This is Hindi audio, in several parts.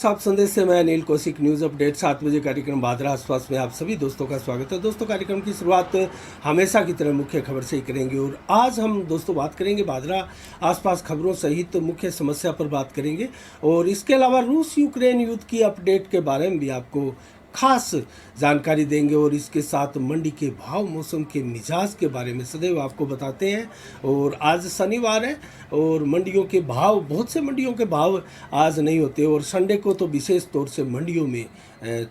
साफ संदेश से मैं अनिल कौशिक। न्यूज़ अपडेट 7 बजे कार्यक्रम बादरा आसपास में आप सभी दोस्तों का स्वागत है। दोस्तों, कार्यक्रम की शुरुआत हमेशा की तरह मुख्य खबर से ही करेंगे और आज हम दोस्तों बात करेंगे बादरा आसपास खबरों सहित मुख्य समस्या पर बात करेंगे और इसके अलावा रूस यूक्रेन युद्ध की अपडेट के बारे में भी आपको खास जानकारी देंगे और इसके साथ मंडी के भाव, मौसम के मिजाज के बारे में सदैव आपको बताते हैं। और आज शनिवार है और मंडियों के भाव, बहुत से मंडियों के भाव आज नहीं होते और संडे को तो विशेष तौर से मंडियों में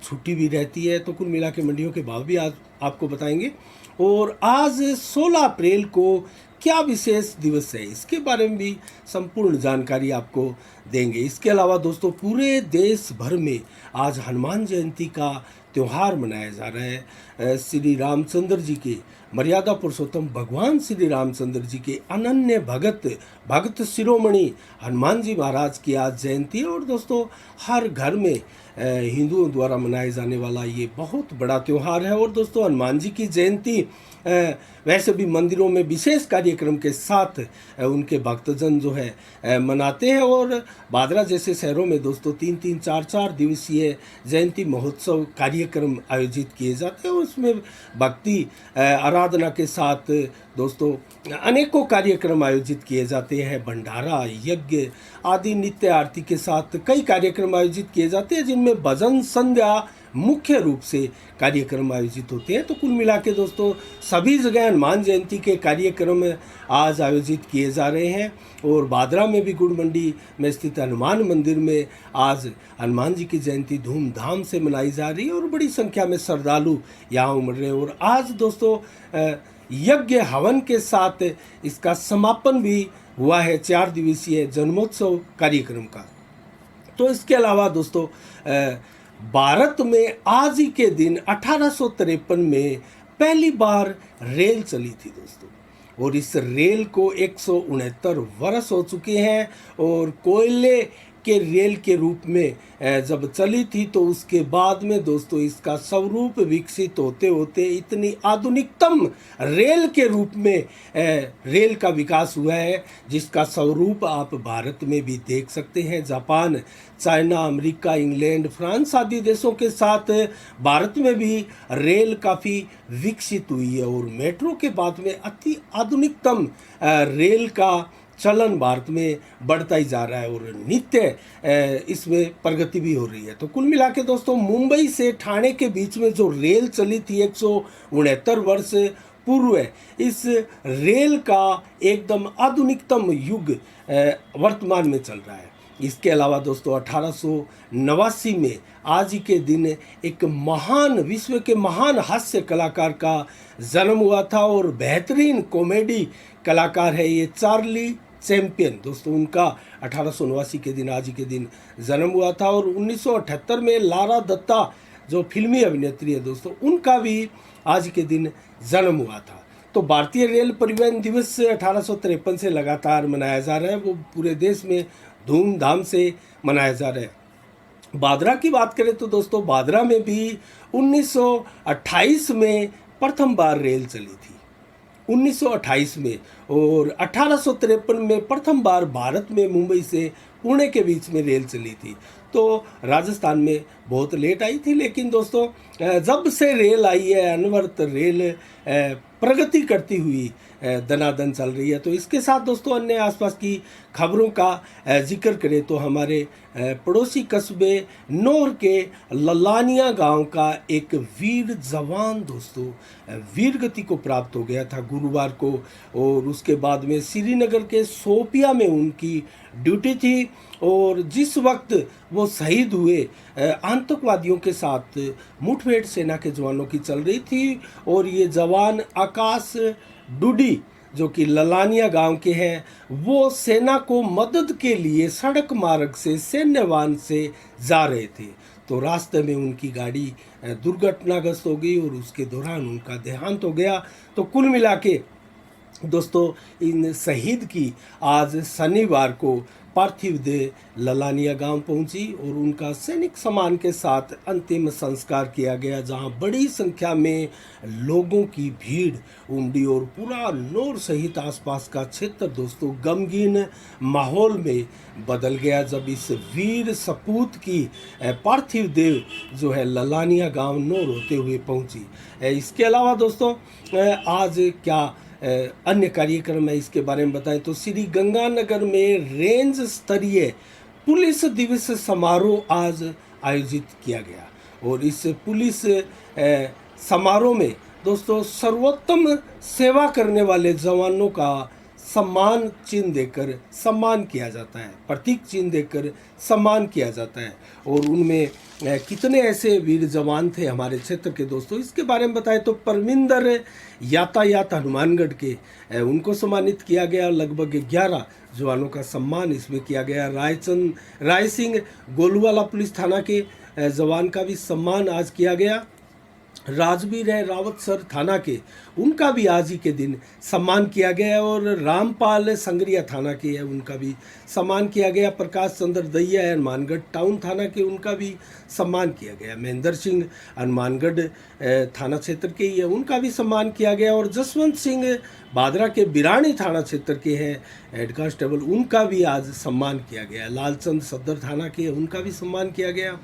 छुट्टी भी रहती है, तो कुल मिला के मंडियों के भाव भी आज आपको बताएंगे। और आज 16 अप्रैल को क्या विशेष दिवस है, इसके बारे में भी संपूर्ण जानकारी आपको देंगे। इसके अलावा दोस्तों, पूरे देश भर में आज हनुमान जयंती का त्यौहार मनाया जा रहा है। श्री रामचंद्र जी के, मर्यादा पुरुषोत्तम भगवान श्री रामचंद्र जी के अनन्य भक्त शिरोमणि हनुमान जी महाराज की आज जयंती है और दोस्तों हर घर में हिंदुओं द्वारा मनाए जाने वाला ये बहुत बड़ा त्यौहार है। और दोस्तों, हनुमान जी की जयंती वैसे भी मंदिरों में विशेष कार्यक्रम के साथ उनके भक्तजन जो है मनाते हैं और बादरा जैसे शहरों में दोस्तों 3-3, 4-4 दिवसीय जयंती महोत्सव कार्यक्रम आयोजित किए जाते हैं और उसमें भक्ति आराधना के साथ दोस्तों अनेकों कार्यक्रम आयोजित किए जाते हैं। भंडारा, यज्ञ आदि, नित्य आरती के साथ कई कार्यक्रम आयोजित किए जाते हैं जिनमें भजन संध्या मुख्य रूप से कार्यक्रम आयोजित होते हैं। तो कुल मिला के दोस्तों सभी जगह हनुमान जयंती के कार्यक्रम आज आयोजित किए जा रहे हैं और बादरा में भी गुड़ मंडी में स्थित हनुमान मंदिर में आज हनुमान जी की जयंती धूमधाम से मनाई जा रही है और बड़ी संख्या में श्रद्धालु यहाँ उमड़ रहे हैं। और आज दोस्तों यज्ञ हवन के साथ इसका समापन भी हुआ है 4 दिवसीय जन्मोत्सव कार्यक्रम का। तो इसके अलावा दोस्तों भारत में आज ही के दिन 1853 में पहली बार रेल चली थी दोस्तों और इस रेल को 169 वर्ष हो चुके हैं और कोयले के रेल के रूप में जब चली थी तो उसके बाद में दोस्तों इसका स्वरूप विकसित होते होते इतनी आधुनिकतम रेल के रूप में रेल का विकास हुआ है जिसका स्वरूप आप भारत में भी देख सकते हैं। Japan, China, America, England, France आदि देशों के साथ भारत में भी रेल काफ़ी विकसित हुई है और मेट्रो के बाद में अति आधुनिकतम रेल का चलन भारत में बढ़ता ही जा रहा है और नित्य इसमें प्रगति भी हो रही है। तो कुल मिला के दोस्तों मुंबई से ठाणे के बीच में जो रेल चली थी 169 वर्ष पूर्व है, इस रेल का एकदम आधुनिकतम युग वर्तमान में चल रहा है। इसके अलावा दोस्तों 1889 में आज ही के दिन एक महान, विश्व के महान हास्य कलाकार का जन्म हुआ था और बेहतरीन कॉमेडी कलाकार है ये चार्ली चैंपियन। दोस्तों उनका 1889 के दिन आज ही के दिन जन्म हुआ था और 1978 में लारा दत्ता जो फिल्मी अभिनेत्री है दोस्तों, उनका भी आज के दिन जन्म हुआ था। तो भारतीय रेल परिवहन दिवस 1853 से लगातार मनाया जा रहा है, वो पूरे देश में धूमधाम से मनाया जा रहा है। बादरा की बात करें तो दोस्तों बादरा में भी 1928 में प्रथम बार रेल चली थी 1928 में और 1853 में प्रथम बार भारत में मुंबई से पुणे के बीच में रेल चली थी। तो राजस्थान में बहुत लेट आई थी, लेकिन दोस्तों जब से रेल आई है अनवरत रेल प्रगति करती हुई दनादन चल रही है। तो इसके साथ दोस्तों अन्य आसपास की खबरों का जिक्र करें तो हमारे पड़ोसी कस्बे नौर के ललानिया गांव का एक वीर जवान दोस्तों वीर गति को प्राप्त हो गया था गुरुवार को और उसके बाद में श्रीनगर के शोपिया में उनकी ड्यूटी थी और जिस वक्त वो शहीद हुए आतंकवादियों के साथ मुठभेड़ सेना के जवानों की चल रही थी और ये जवान आकाश डूडी जो कि ललानिया गांव के हैं, वो सेना को मदद के लिए सड़क मार्ग से सैन्यवान से जा रहे थे। तो रास्ते में उनकी गाड़ी दुर्घटनाग्रस्त हो गई और उसके दौरान उनका देहांत हो गया। तो कुल मिला के दोस्तों इन शहीद की आज शनिवार को पार्थिव देह ललानिया गांव पहुंची और उनका सैनिक सम्मान के साथ अंतिम संस्कार किया गया, जहां बड़ी संख्या में लोगों की भीड़ उमड़ी और पूरा नौर सहित आसपास का क्षेत्र दोस्तों गमगीन माहौल में बदल गया जब इस वीर सपूत की पार्थिव देह जो है ललानिया गांव नौर होते हुए पहुंची। इसके अलावा दोस्तों आज क्या अन्य कार्यक्रम है इसके बारे में बताएं तो श्री गंगानगर में रेंज स्तरीय पुलिस दिवस समारोह आज आयोजित किया गया और इस पुलिस समारोह में दोस्तों सर्वोत्तम सेवा करने वाले जवानों का सम्मान चिन्ह देकर सम्मान किया जाता है, प्रतीक चिन्ह देकर सम्मान किया जाता है। और उनमें कितने ऐसे वीर जवान थे हमारे क्षेत्र के दोस्तों, इसके बारे में बताएं तो परमिंदर यातायात हनुमानगढ़ के उनको सम्मानित किया गया। लगभग 11 जवानों का सम्मान इसमें किया गया। राय सिंह गोलूवाला पुलिस थाना के जवान का भी सम्मान आज किया गया। राजवीर है रावतसर थाना के, उनका भी आज ही के दिन सम्मान किया गया। और रामपाल संगरिया थाना के है, उनका भी सम्मान किया गया। प्रकाश चंद्र दैया है हनुमानगढ़ टाउन थाना के, उनका भी सम्मान किया गया। महेंद्र सिंह हनुमानगढ़ थाना क्षेत्र के ही है, उनका भी सम्मान किया गया। और जसवंत सिंह भादरा के बिरानी थाना क्षेत्र के हैं हेड कांस्टेबल, उनका भी आज सम्मान किया गया। लालचंद सदर थाना के, उनका भी सम्मान किया गया।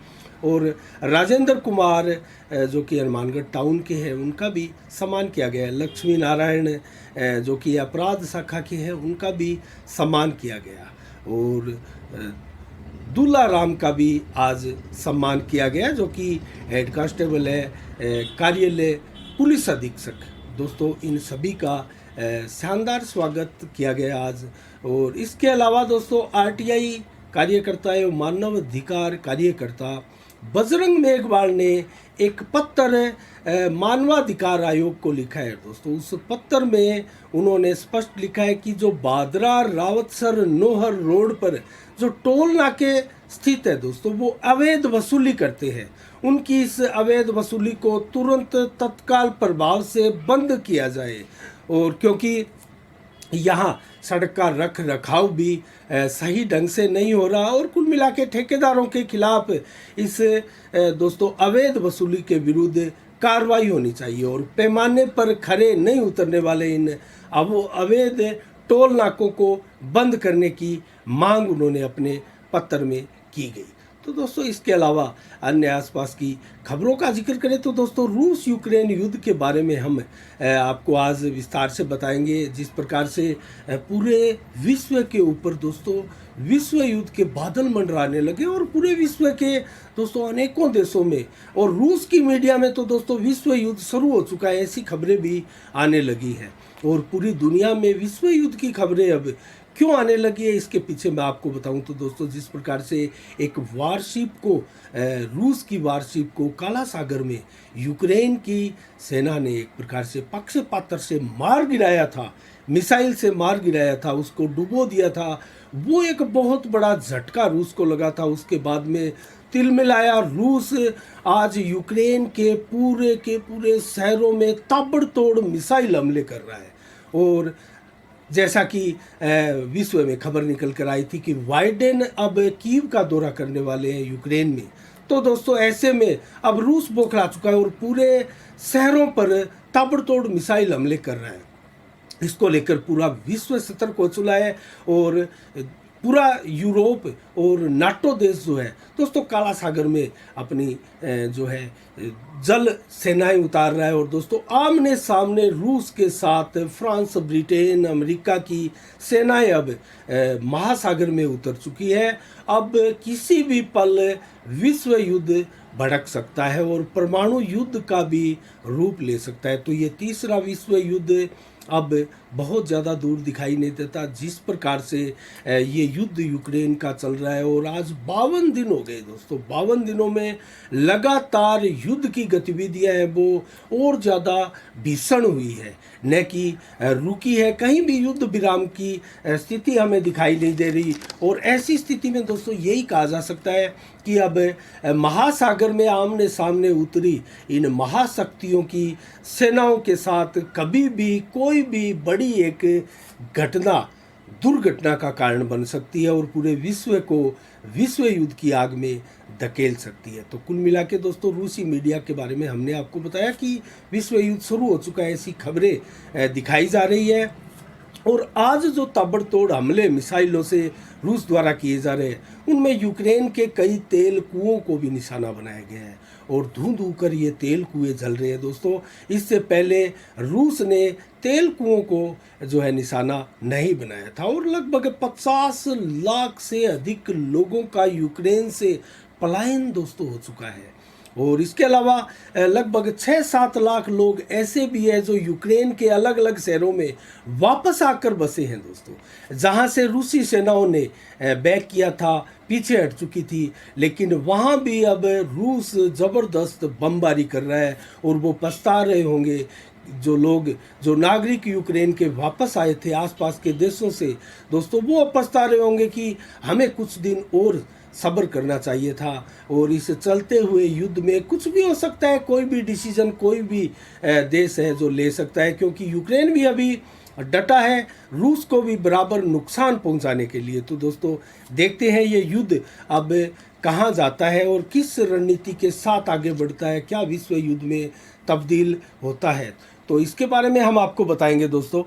और राजेंद्र कुमार जो कि हनुमानगढ़ टाउन के हैं, उनका भी सम्मान किया गया। लक्ष्मी नारायण जो कि अपराध शाखा के हैं, उनका भी सम्मान किया गया। और दूल्हा राम का भी आज सम्मान किया गया जो कि हेड कांस्टेबल है कार्यालय पुलिस अधीक्षक। दोस्तों इन सभी का शानदार स्वागत किया गया आज। और इसके अलावा दोस्तों आरटीआई कार्यकर्ता एवं मानव अधिकार कार्यकर्ता बजरंग मेघवाल ने एक पत्र मानवाधिकार आयोग को लिखा है दोस्तों। उस पत्र में उन्होंने स्पष्ट लिखा है कि जो बादरा रावतसर नोहर रोड पर जो टोल नाके स्थित है दोस्तों, वो अवैध वसूली करते हैं। उनकी इस अवैध वसूली को तुरंत तत्काल प्रभाव से बंद किया जाए। और क्योंकि यहाँ सड़क का रख रखाव भी सही ढंग से नहीं हो रहा और कुल मिला के ठेकेदारों के खिलाफ इस दोस्तों अवैध वसूली के विरुद्ध कार्रवाई होनी चाहिए। और पैमाने पर खरे नहीं उतरने वाले इन अवैध टोल नाकों को बंद करने की मांग उन्होंने अपने पत्र में की गई। तो दोस्तों इसके अलावा अन्य आसपास की खबरों का जिक्र करें तो दोस्तों रूस यूक्रेन युद्ध के बारे में हम आपको आज विस्तार से बताएंगे। जिस प्रकार से पूरे विश्व के ऊपर दोस्तों विश्व युद्ध के बादल मंडराने लगे और पूरे विश्व के दोस्तों अनेकों देशों में और रूस की मीडिया में तो दोस्तों विश्व युद्ध शुरू हो चुका है, ऐसी खबरें भी आने लगी हैं। और पूरी दुनिया में विश्व युद्ध की खबरें अब क्यों आने लगी है, इसके पीछे मैं आपको बताऊं तो दोस्तों जिस प्रकार से एक वारशिप को रूस की वारशिप को काला सागर में यूक्रेन की सेना ने एक प्रकार से पक्षपातर से मार गिराया था, मिसाइल से मार गिराया था, उसको डुबो दिया था, वो एक बहुत बड़ा झटका रूस को लगा था। उसके बाद में तिलमिलाया रूस आज यूक्रेन के पूरे शहरों में ताबड़तोड़ मिसाइल हमले कर रहा है। और जैसा कि विश्व में खबर निकल कर आई थी कि बाइडेन अब कीव का दौरा करने वाले हैं यूक्रेन में, तो दोस्तों ऐसे में अब रूस बौखला चुका है और पूरे शहरों पर ताबड़तोड़ मिसाइल हमले कर रहा है। इसको लेकर पूरा विश्व सतर्क हो चुका है और पूरा यूरोप और नाटो देश जो है दोस्तों काला सागर में अपनी जो है जल सेनाएं उतार रहा है। और दोस्तों आमने सामने रूस के साथ फ्रांस, ब्रिटेन, अमेरिका की सेनाएं अब महासागर में उतर चुकी है। अब किसी भी पल विश्व युद्ध भड़क सकता है और परमाणु युद्ध का भी रूप ले सकता है। तो ये तीसरा विश्व युद्ध अब बहुत ज़्यादा दूर दिखाई नहीं देता। जिस प्रकार से ये युद्ध यूक्रेन का चल रहा है और आज 52 दिन हो गए दोस्तों, 52 दिनों में लगातार युद्ध की गतिविधियां हैं वो और ज़्यादा भीषण हुई है, न कि रुकी है। कहीं भी युद्ध विराम की स्थिति हमें दिखाई नहीं दे रही। और ऐसी स्थिति में दोस्तों यही कहा जा सकता है कि अब महासागर में आमने सामने उतरी इन महाशक्तियों की सेनाओं के साथ कभी भी कोई कोई भी बड़ी एक घटना दुर्घटना का कारण बन सकती है और पूरे विश्व को विश्व युद्ध की आग में धकेल सकती है। तो कुल मिला के दोस्तों रूसी मीडिया के बारे में हमने आपको बताया कि विश्व युद्ध शुरू हो चुका है, ऐसी खबरें दिखाई जा रही है। और आज जो ताबड़तोड़ हमले मिसाइलों से रूस द्वारा किए जा रहे हैं, उनमें यूक्रेन के कई तेल कुओं को भी निशाना बनाया गया है और धू धू कर ये तेल कुएं जल रहे हैं दोस्तों। इससे पहले रूस ने तेल कुओं को जो है निशाना नहीं बनाया था और लगभग 50 लाख से अधिक लोगों का यूक्रेन से पलायन दोस्तों हो चुका है। और इसके अलावा लगभग 6-7 लाख लोग ऐसे भी हैं जो यूक्रेन के अलग अलग शहरों में वापस आकर बसे हैं दोस्तों, जहां से रूसी सेनाओं ने बैक किया था, पीछे हट चुकी थी, लेकिन वहां भी अब रूस ज़बरदस्त बमबारी कर रहा है और वो पछता रहे होंगे जो लोग, जो नागरिक यूक्रेन के वापस आए थे आसपास के देशों से दोस्तों, वो पछता रहे होंगे कि हमें कुछ दिन और सब्र करना चाहिए था। और इस चलते हुए युद्ध में कुछ भी हो सकता है, कोई भी डिसीजन कोई भी देश है जो ले सकता है, क्योंकि यूक्रेन भी अभी डटा है रूस को भी बराबर नुकसान पहुंचाने के लिए। तो दोस्तों देखते हैं ये युद्ध अब कहां जाता है और किस रणनीति के साथ आगे बढ़ता है, क्या विश्व युद्ध में तब्दील होता है, तो इसके बारे में हम आपको बताएंगे दोस्तों।